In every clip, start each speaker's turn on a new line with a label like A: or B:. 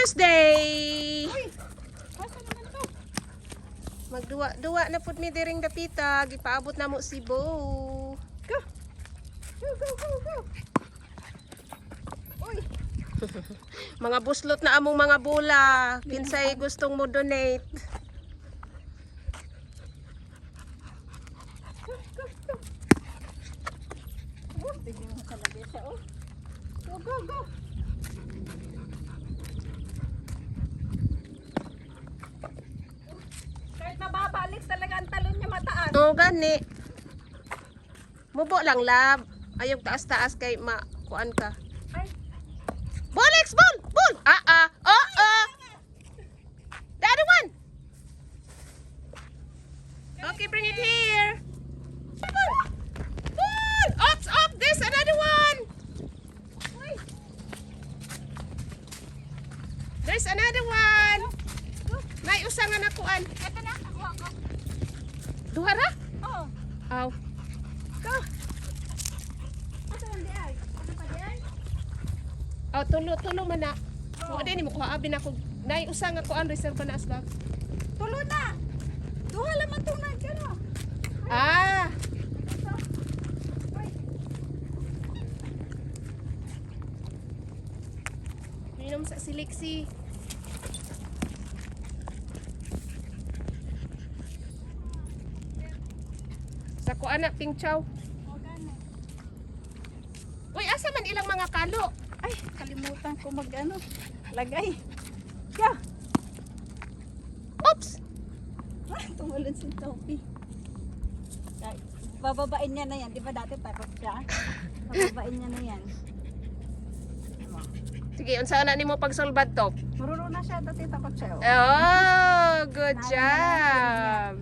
A: Tuesday!
B: Uy! Asa naman to?
A: Magduwa-duwa na pud mi diring dapita. Gipaabot na mo si Bo.
B: Go! Go, go, go, go! Uy!
A: Mga buslot na among mga bola. Kinsay gustong mo donate.
B: Go, go, go! Oh, bigyan mo talaga siya, oh. Go, go, go! Kahit mababa, Alex, talaga ang talon niya mataas.
A: No, gani. Mubo lang lab. Ayog taas-taas kay makuan ka.
B: Ay,
A: Ball, Lex, ball! Ball! The other one! Okay, bring it here. Ball! Ball! Up! There's another one!
B: uy!
A: There's another one! May usa nga nakuan.
B: Ito na, ako.
A: Duha ra?
B: Oo.
A: Aw.
B: Go! Asa man di ay? Ano pa di ay?
A: Aw, tulo man na. Mo din mo kuha abi na ko. Nay usa nga kuan reserve na asbak.
B: Tulo na! Duha laman itong nagkano.
A: Ah,
B: Ito. Uy!
A: minom sa siliksi. Sa kuan na ping chow.
B: O, gana.
A: Uy, asa man ilang mga kalo?
B: Ay, kalimutan ko mag-ano. Lagay. Go!
A: Oops.
B: Ah, tumulon si Topi. Ay, bababain niya na yan. Di ba dati takot siya? Bababain niya na yan.
A: Sige, unsa na nimo pagsulbad to?
B: Marunong na siya. Dati takot siya. Oh.
A: Oh, good job.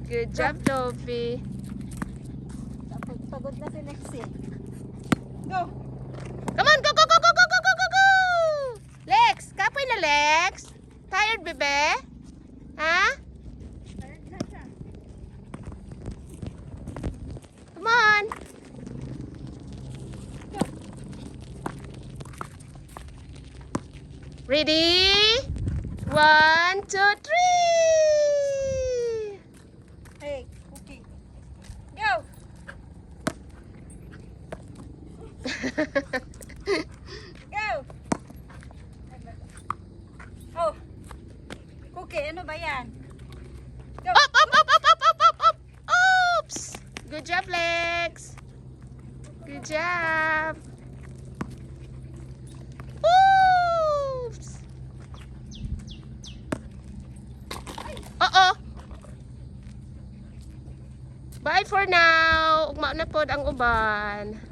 A: Good job, Topi.
B: Pagod na si Lexi. Go!
A: Come on, go, go, go, go, go, go, go, go, go! Lex, kapoy na Lex. Tired, bebe? Ha?
B: Tired na siya.
A: Come on.
B: Go!
A: Ready? 1, 2, 3.
B: Hey, Cookie. Go! Go! Oh! Cookie, ano ba yan? Go!
A: Up, up, up, up, up, up, up, up. Oops. Good job, Lex. Good job. Oops. Uh-oh. Bye for now. Ugma na pod ang uban.